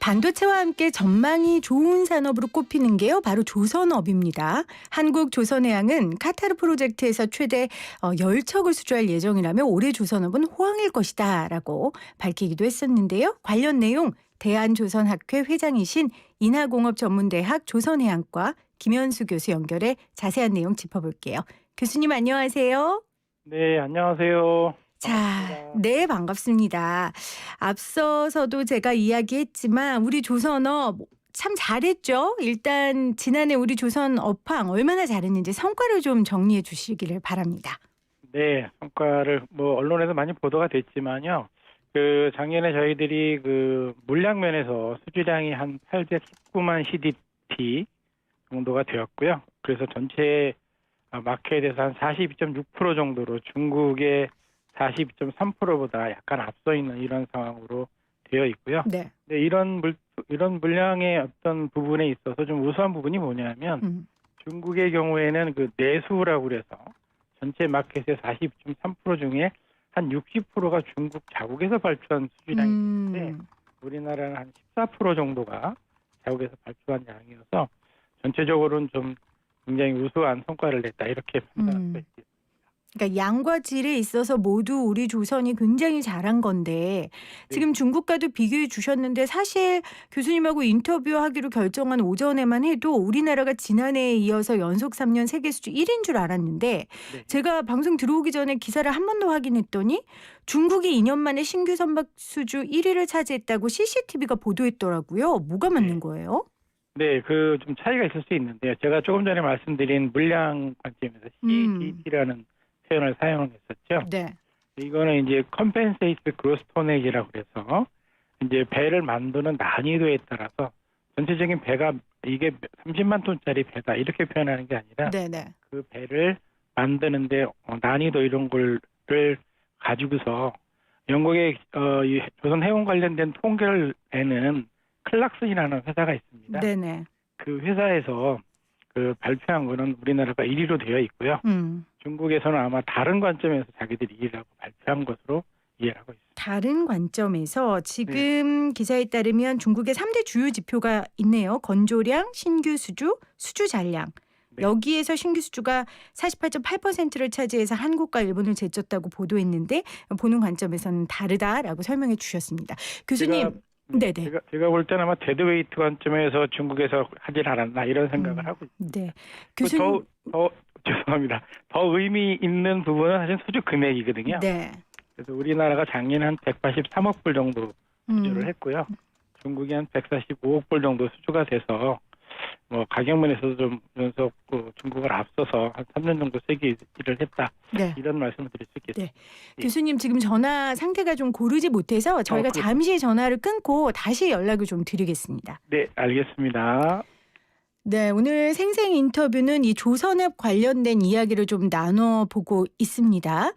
반도체와 함께 전망이 좋은 산업으로 꼽히는 게요, 바로 조선업입니다. 한국조선해양은 카타르 프로젝트에서 최대 10척을 수주할 예정이라며 올해 조선업은 호황일 것이다라고 밝히기도 했었는데요. 관련 내용 대한조선학회 회장이신 인하공업전문대학 조선해양과 김현수 교수 연결해 자세한 내용 짚어볼게요. 교수님 안녕하세요. 네, 안녕하세요. 자, 반갑습니다. 네, 반갑습니다. 앞서서도 제가 이야기했지만 우리 조선업 참 잘했죠. 일단 지난해 우리 조선 업황 얼마나 잘했는지 성과를 좀 정리해 주시기를 바랍니다. 네, 성과를 언론에서 많이 보도가 됐지만요. 작년에 저희들이 물량 면에서 수주량이 한 819만 CDT 정도가 되었고요. 그래서 전체 마켓에서 한 42.6% 정도로 중국의 42.3%보다 약간 앞서 있는 이런 상황으로 되어 있고요. 네. 네, 이런 물량의 어떤 부분에 있어서 좀 우수한 부분이 뭐냐면 중국의 경우에는 내수라고 그래서 전체 마켓의 40.3% 중에 한 60%가 중국 자국에서 발표한 수주량이 되는데 우리나라는 한 14% 정도가 자국에서 발표한 양이어서 전체적으로는 좀 굉장히 우수한 성과를 냈다 이렇게 판단할 수 있습니다. 그러니까 양과 질에 있어서 모두 우리 조선이 굉장히 잘한 건데 지금 중국과도 비교해 주셨는데 사실 교수님하고 인터뷰하기로 결정한 오전에만 해도 우리나라가 지난해에 이어서 연속 3년 세계 수주 1인 줄 알았는데 네. 제가 방송 들어오기 전에 기사를 한 번 더 확인했더니 중국이 2년 만에 신규 선박 수주 1위를 차지했다고 CCTV가 보도했더라고요. 뭐가 맞는 거예요? 네, 좀 차이가 있을 수 있는데요. 제가 조금 전에 말씀드린 물량 관점에서 CGT라는 표현을 사용했었죠. 네. 이거는 이제 Compensate Gross Tonnage라고 그래서 이제 배를 만드는 난이도에 따라서 전체적인 배가 이게 30만 톤짜리 배다 이렇게 표현하는 게 아니라 네네. 그 배를 만드는데 난이도 이런 걸 가지고서 영국의 이 조선 해운 관련된 통계를 내는 클락슨이라는 회사가 있습니다. 네네. 그 회사에서 발표한 거는 우리나라가 1위로 되어 있고요. 중국에서는 아마 다른 관점에서 자기들이 1위라고 발표한 것으로 이해를 하고 있습니다. 다른 관점에서 지금 기사에 따르면 중국의 3대 주요 지표가 있네요. 건조량, 신규 수주, 수주 잔량. 네. 여기에서 신규 수주가 48.8%를 차지해서 한국과 일본을 제쳤다고 보도했는데 보는 관점에서는 다르다라고 설명해 주셨습니다. 교수님. 네네. 제가 볼 때는 아마 데드웨이트 관점에서 중국에서 하질 않았나 이런 생각을 하고 있습니다. 네. 교수님. 죄송합니다. 더 의미 있는 부분은 사실 수주 금액이거든요. 네. 그래서 우리나라가 작년에 한 183억 불 정도 수주를 했고요. 중국이 한 145억 불 정도 수주가 돼서 가격 면에서도 좀 연속 중국을 앞서서 한 3년 정도 세게 일을 했다. 네. 이런 말씀을 드릴 수 있겠습니다. 네. 교수님 지금 전화 상태가 좀 고르지 못해서 저희가 잠시 전화를 끊고 다시 연락을 좀 드리겠습니다. 네, 알겠습니다. 네, 오늘 생생 인터뷰는 이 조선업 관련된 이야기를 좀 나눠보고 있습니다.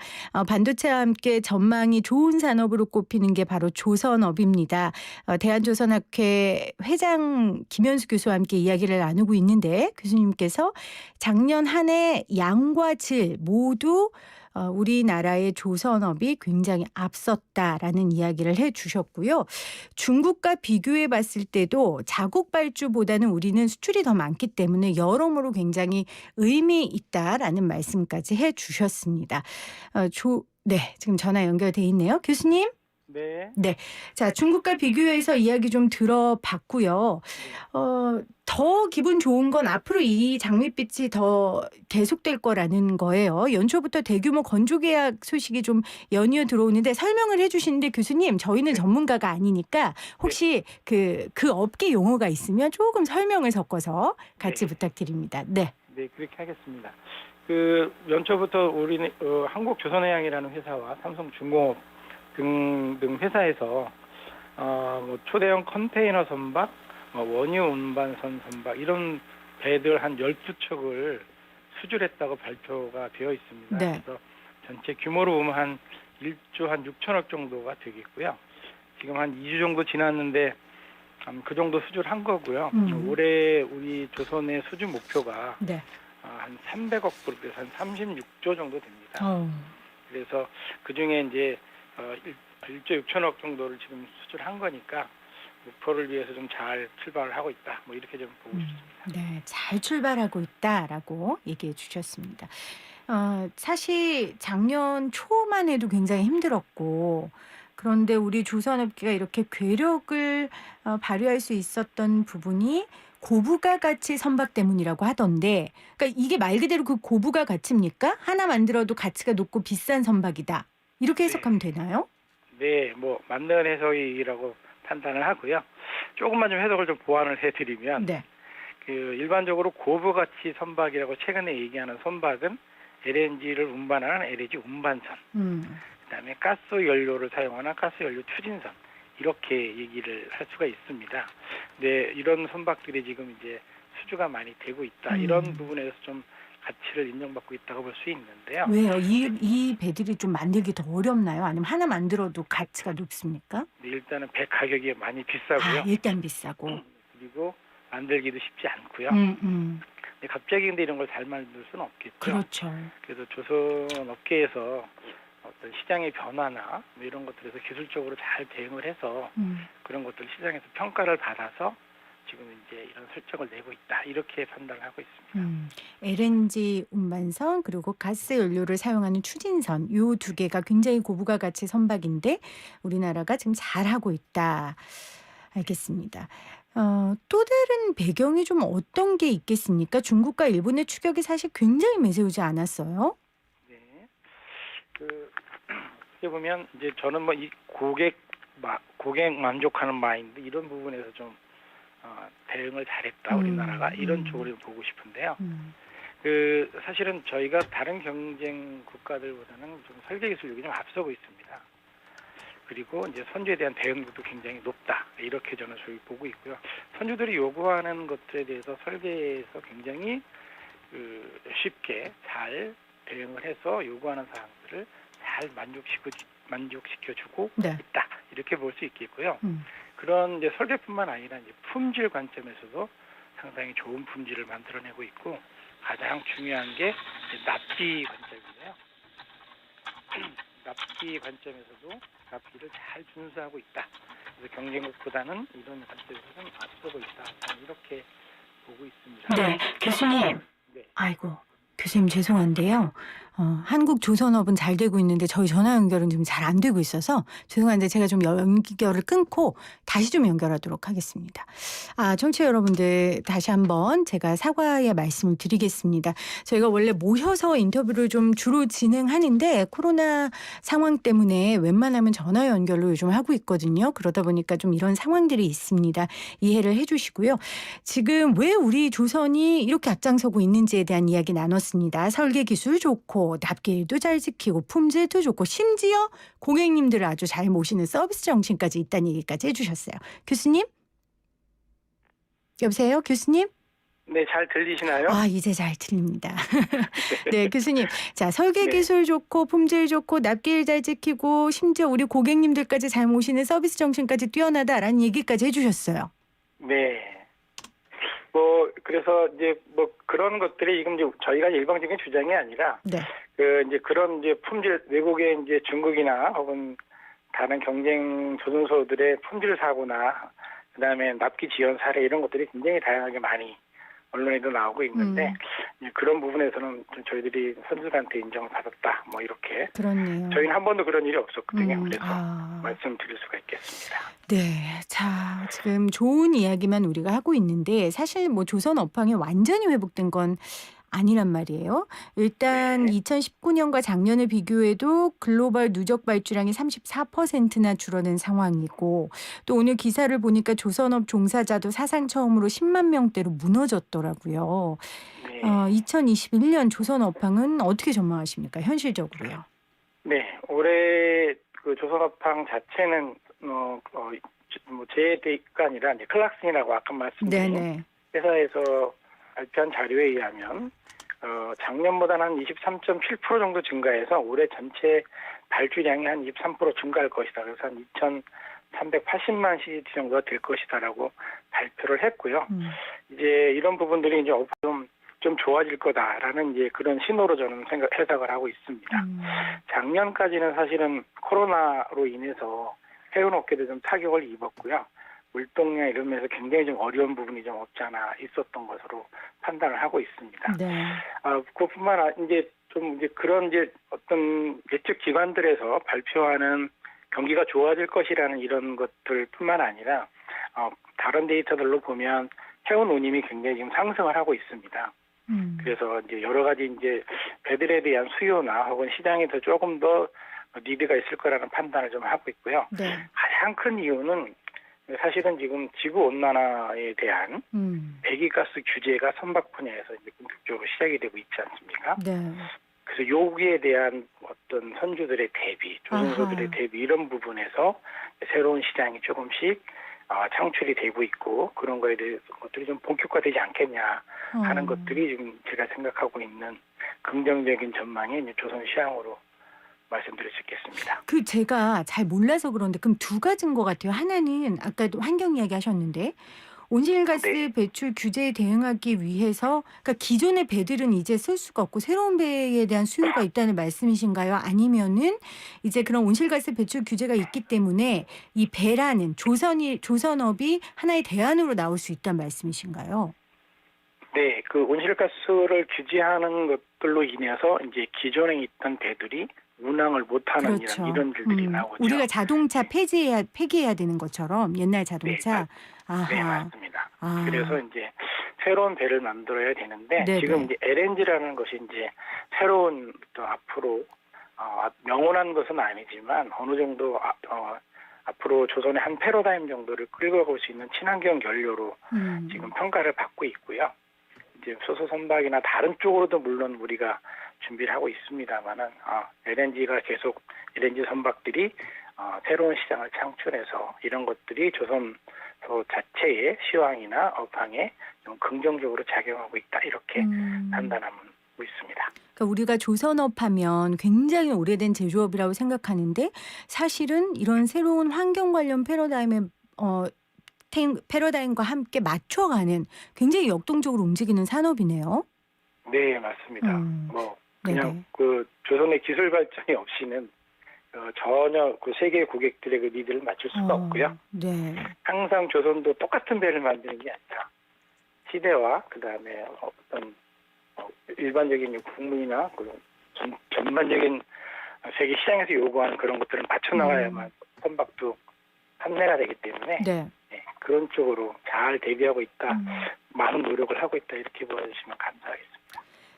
반도체와 함께 전망이 좋은 산업으로 꼽히는 게 바로 조선업입니다. 대한조선학회 회장 김현수 교수와 함께 이야기를 나누고 있는데 교수님께서 작년 한 해 양과 질 모두 우리나라의 조선업이 굉장히 앞섰다라는 이야기를 해주셨고요. 중국과 비교해 봤을 때도 자국 발주보다는 우리는 수출이 더 많기 때문에 여러모로 굉장히 의미 있다라는 말씀까지 해주셨습니다. 네, 지금 전화 연결돼 있네요. 교수님. 네. 네. 자, 중국과 비교해서 이야기 좀 들어봤고요. 더 기분 좋은 건 앞으로 이 장밋빛이 더 계속될 거라는 거예요. 연초부터 대규모 건조 계약 소식이 좀 연이어 들어오는데 설명을 해주시는데 교수님, 저희는 전문가가 아니니까 혹시 그 업계 용어가 있으면 조금 설명을 섞어서 같이 부탁드립니다. 네. 네, 그렇게 하겠습니다. 연초부터 우리는 한국조선해양이라는 회사와 삼성중공업 등등 회사에서 초대형 컨테이너 선박, 원유 운반선 선박 이런 배들 한 12척을 수주했다고 발표가 되어 있습니다. 네. 그래서 전체 규모로 보면 한 1조 한 6천억 정도가 되겠고요. 지금 한 2주 정도 지났는데 그 정도 수주를 한 거고요. 올해 우리 조선의 수주 목표가 네. 한 300억 불, 그래서 한 36조 정도 됩니다. 그래서 그중에 이제 1조 6천억 정도를 지금 수주를 한 거니까 목표를 위해서 좀 잘 출발을 하고 있다. 뭐 이렇게 좀 보고 싶습니다. 네, 잘 출발하고 있다라고 얘기해 주셨습니다. 사실 작년 초만 해도 굉장히 힘들었고, 그런데 우리 조선업계가 이렇게 괴력을 발휘할 수 있었던 부분이 고부가 가치 선박 때문이라고 하던데, 그러니까 이게 말 그대로 그 고부가 가치입니까? 하나 만들어도 가치가 높고 비싼 선박이다. 이렇게 해석하면 되나요? 네, 뭐 맞는 해석이라고 판단을 하고요. 조금만 좀 해석을 좀 보완을 해드리면, 네. 그 일반적으로 고부가치 선박이라고 최근에 얘기하는 선박은 LNG를 운반하는 LNG 운반선, 그다음에 가스 연료를 사용하는 가스 연료 추진선, 이렇게 얘기를 할 수가 있습니다. 근데 이런 선박들이 지금 이제 수주가 많이 되고 있다. 이런 부분에서 좀 가치를 인정받고 있다고 볼 수 있는데요. 왜요? 이 배들이 좀 만들기 더 어렵나요? 아니면 하나 만들어도 가치가 높습니까? 근데 일단은 배 가격이 많이 비싸고요. 일단 비싸고. 그리고 만들기도 쉽지 않고요. 근데 갑자기 근데 이런 걸 잘 만들 수는 없겠죠. 그렇죠. 그래서 조선 업계에서 어떤 시장의 변화나 뭐 이런 것들에서 기술적으로 잘 대응을 해서 그런 것들 시장에서 평가를 받아서 지금 이제 이런 설정을 내고 있다. 이렇게 판단을 하고 있습니다. LNG 운반선 그리고 가스 연료를 사용하는 추진선 요 두 개가 굉장히 고부가 가치 선박인데 우리나라가 지금 잘하고 있다. 알겠습니다. 또 다른 배경이 좀 어떤 게 있겠습니까? 중국과 일본의 추격이 사실 굉장히 매서우지 않았어요? 네. 어떻게 보면 이제 저는 뭐 이 고객 만족하는 마인드 이런 부분에서 좀 대응을 잘했다 우리나라가 이런 쪽으로 보고 싶은데요. 사실은 저희가 다른 경쟁 국가들보다는 좀 설계 기술력이 좀 앞서고 있습니다. 그리고 이제 선주에 대한 대응도 굉장히 높다. 이렇게 저는 보고 있고요. 선주들이 요구하는 것들에 대해서 설계에서 굉장히 쉽게 잘 대응을 해서 요구하는 사항들을 잘 만족시켜주고 있다. 이렇게 볼 수 있겠고요. 그런 이제 설계뿐만 아니라 이제 품질 관점에서도 상당히 좋은 품질을 만들어내고 있고 가장 중요한 게 납기 관점인데요. 납기 관점에서도 납기를 잘 준수하고 있다. 그래서 경쟁국보다는 이런 관점에서는 앞서고 있다. 저는 이렇게 보고 있습니다. 네, 교수님. 네. 아이고, 교수님 죄송한데요. 한국 조선업은 잘 되고 있는데 저희 전화 연결은 좀 잘 안 되고 있어서 죄송한데 제가 좀 연결을 끊고 다시 좀 연결하도록 하겠습니다. 청취자 여러분들 다시 한번 제가 사과의 말씀을 드리겠습니다. 저희가 원래 모셔서 인터뷰를 좀 주로 진행하는데 코로나 상황 때문에 웬만하면 전화 연결로 요즘 하고 있거든요. 그러다 보니까 좀 이런 상황들이 있습니다. 이해를 해주시고요. 지금 왜 우리 조선이 이렇게 앞장서고 있는지에 대한 이야기 나눴습니다. 설계 기술 좋고 납기일도 잘 지키고 품질도 좋고 심지어 고객님들을 아주 잘 모시는 서비스 정신까지 있다는 얘기까지 해주셨어요. 교수님? 여보세요? 교수님? 네, 잘 들리시나요? 이제 잘 들립니다. 네, 교수님. 자, 설계 기술 좋고 품질 좋고 납기일 잘 지키고 심지어 우리 고객님들까지 잘 모시는 서비스 정신까지 뛰어나다라는 얘기까지 해주셨어요. 네. 그래서 이제 그런 것들이 지금 이제 저희가 일방적인 주장이 아니라 이제 그런 이제 품질 외국의 이제 중국이나 혹은 다른 경쟁 조선소들의 품질 사고나 그다음에 납기 지연 사례 이런 것들이 굉장히 다양하게 많이 언론에도 나오고 있는데 그런 부분에서는 좀 저희들이 선수들한테 인정을 받았다. 뭐 이렇게. 그렇네요. 저희는 한 번도 그런 일이 없었거든요. 그래서 말씀드릴 수가 있겠습니다. 네. 자, 지금 좋은 이야기만 우리가 하고 있는데 사실 뭐 조선 업황이 완전히 회복된 건 아니란 말이에요. 일단 2019년과 작년을 비교해도 글로벌 누적 발주량이 34%나 줄어든 상황이고 또 오늘 기사를 보니까 조선업 종사자도 사상 처음으로 10만 명대로 무너졌더라고요. 2021년 조선 업황은 어떻게 전망하십니까? 현실적으로요. 네. 올해 그 조선 업황 자체는 제 데이터가 아니라 이제 클락슨이라고 아까 말씀드린 회사에서 발표한 자료에 의하면 작년보다는 한 23.7% 정도 증가해서 올해 전체 발주량이 한 23% 증가할 것이다. 그래서 한 2,380만 CGT 정도가 될 것이다라고 발표를 했고요. 이제 이런 부분들이 이제 좀 좋아질 거다라는 이제 그런 신호로 저는 해석을 하고 있습니다. 작년까지는 사실은 코로나로 인해서 해운 업계도 좀 타격을 입었고요. 물동량 이런 면에서 굉장히 좀 어려운 부분이 좀 없지 않아 있었던 것으로 판단을 하고 있습니다. 네. 그뿐만 아니라 이제 그런 이제 어떤 예측 기관들에서 발표하는 경기가 좋아질 것이라는 이런 것들뿐만 아니라 다른 데이터들로 보면 해운 운임이 굉장히 지금 상승을 하고 있습니다. 그래서 이제 여러 가지 이제 배들에 대한 수요나 혹은 시장에 더 조금 더 니드가 있을 거라는 판단을 좀 하고 있고요. 네. 가장 큰 이유는 사실은 지금 지구 온난화에 대한 배기가스 규제가 선박 분야에서 이제 본격적으로 시작이 되고 있지 않습니까? 네. 그래서 여기에 대한 어떤 선주들의 대비, 조선소들의 대비 이런 부분에서 새로운 시장이 조금씩 창출이 되고 있고 그런 거에 대해서 것들이 좀 본격화되지 않겠냐 하는 것들이 지금 제가 생각하고 있는 긍정적인 전망이 이제 조선 시장으로 말씀드릴 수 있겠습니다. 제가 잘 몰라서 그런데 그럼 두 가지인 것 같아요. 하나는 아까도 환경 이야기 하셨는데 온실가스 네. 배출 규제에 대응하기 위해서 그러니까 기존의 배들은 이제 쓸 수가 없고 새로운 배에 대한 수요가 있다는 말씀이신가요? 아니면은 이제 그런 온실가스 배출 규제가 있기 때문에 이 배라는 조선업이 하나의 대안으로 나올 수 있다는 말씀이신가요? 네, 그 온실가스를 규제하는 것들로 인해서 이제 기존에 있던 배들이 운항을 못하는 그렇죠. 이런 일들이 나오죠. 우리가 자동차 폐기해야 되는 것처럼 옛날 자동차. 네, 맞습니다. 그래서 이제 새로운 배를 만들어야 되는데 네네. 지금 이제 LNG라는 것이 이제 새로운 또 앞으로 명운한 것은 아니지만 어느 정도 앞으로 조선의 한 패러다임 정도를 끌고 가볼 수 있는 친환경 연료로 지금 평가를 받고 있고요. 이제 소서 선박이나 다른 쪽으로도 물론 우리가 준비를 하고 있습니다만은 LNG가 계속 LNG 선박들이 새로운 시장을 창출해서 이런 것들이 조선소 자체의 시황이나 업황에 좀 긍정적으로 작용하고 있다 이렇게 판단하고 있습니다. 그러니까 우리가 조선업하면 굉장히 오래된 제조업이라고 생각하는데 사실은 이런 새로운 환경 관련 패러다임과 함께 맞춰가는 굉장히 역동적으로 움직이는 산업이네요. 네, 맞습니다. 그냥 네네. 그 조선의 기술 발전이 없이는 전혀 그 세계 고객들의 그 니드를 맞출 수가 없고요. 네. 항상 조선도 똑같은 배를 만드는 게 아니라 시대와 그다음에 어떤 일반적인 국민이나 그 전반적인 세계 시장에서 요구하는 그런 것들을 맞춰 나가야만 선박도 판매가 되기 때문에 네. 그런 쪽으로 잘 대비하고 있다. 많은 노력을 하고 있다. 이렇게 보여주시면 감사하겠습니다.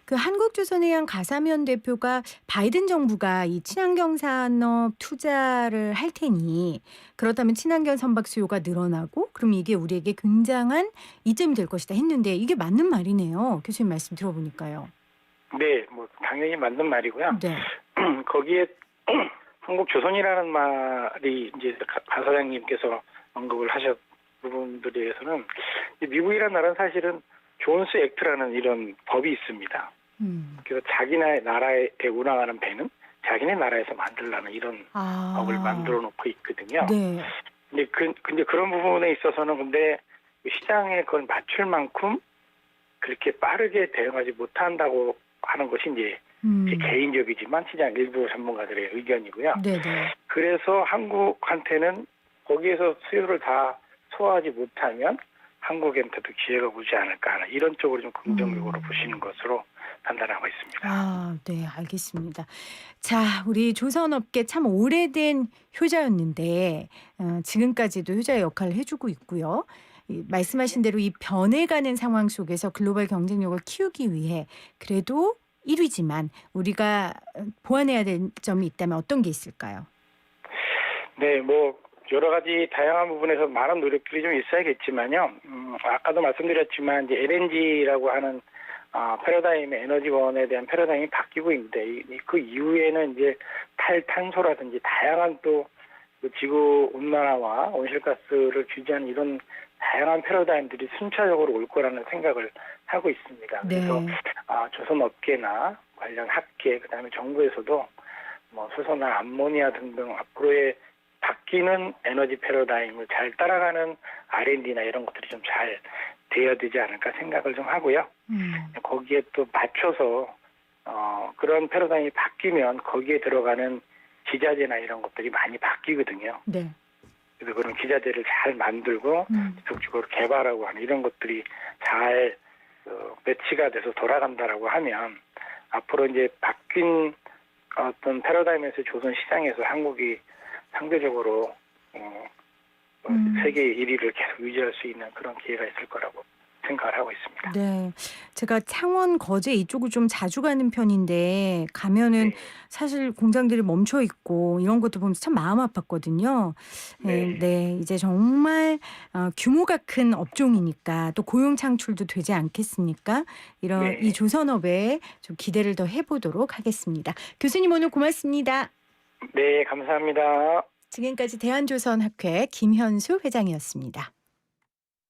그 한국조선해양 가사면 대표가 바이든 정부가 이 친환경 산업 투자를 할 테니 그렇다면 친환경 선박 수요가 늘어나고 그럼 이게 우리에게 굉장한 이점이 될 것이다 했는데 이게 맞는 말이네요. 교수님 말씀 들어보니까요. 네, 당연히 맞는 말이고요. 네. 거기에 한국조선이라는 말이 이제 가 사장님께서 언급을 하셨 부분들에 대해서는 미국이라는 나라는 사실은 존스 액트라는 이런 법이 있습니다. 그래서 자기네 나라에 운항하는 배는 자기네 나라에서 만들라는 이런 법을 만들어 놓고 있거든요. 네. 근데 그런 부분에 있어서는 근데 시장에 그걸 맞출 만큼 그렇게 빠르게 대응하지 못한다고 하는 것이 이제 제 개인적이지만 시장 일부 전문가들의 의견이고요. 네네. 그래서 한국한테는 거기에서 수요를 다 소화하지 못하면 한국한테도 기회가 오지 않을까 하는 이런 쪽으로 좀 긍정적으로 보시는 것으로 판단하고 있습니다. 네, 알겠습니다. 자, 우리 조선업계 참 오래된 효자였는데 지금까지도 효자의 역할을 해주고 있고요. 말씀하신 대로 이 변해가는 상황 속에서 글로벌 경쟁력을 키우기 위해 그래도 1위지만 우리가 보완해야 될 점이 있다면 어떤 게 있을까요? 네, 여러 가지 다양한 부분에서 많은 노력들이 좀 있어야겠지만요. 아까도 말씀드렸지만 이제 LNG라고 하는 패러다임의 에너지원에 대한 패러다임이 바뀌고 있는데 그 이후에는 이제 탈탄소라든지 다양한 또 지구 온난화와 온실가스를 규제하는 이런 다양한 패러다임들이 순차적으로 올 거라는 생각을 하고 있습니다. 그래서 조선업계나 관련 학계 그다음에 정부에서도 수소나 암모니아 등등 앞으로의 바뀌는 에너지 패러다임을 잘 따라가는 R&D나 이런 것들이 좀 잘 돼야 되지 않을까 생각을 좀 하고요. 거기에 또 맞춰서 그런 패러다임이 바뀌면 거기에 들어가는 지자재나 이런 것들이 많이 바뀌거든요. 네. 그래서 그런 기자재를 잘 만들고 지속적으로 개발하고 하는 이런 것들이 잘 배치가 돼서 돌아간다라고 하면 앞으로 이제 바뀐 어떤 패러다임에서 조선 시장에서 한국이 상대적으로 세계 1위를 계속 유지할 수 있는 그런 기회가 있을 거라고 생각을 하고 있습니다. 네. 제가 창원, 거제 이쪽을 좀 자주 가는 편인데 가면은 네. 사실 공장들이 멈춰 있고 이런 것도 보면서 참 마음 아팠거든요. 네. 네. 이제 정말 규모가 큰 업종이니까 또 고용 창출도 되지 않겠습니까? 이런 이 네. 조선업에 좀 기대를 더 해보도록 하겠습니다. 교수님 오늘 고맙습니다. 네, 감사합니다. 지금까지 대한조선학회 김현수 회장이었습니다.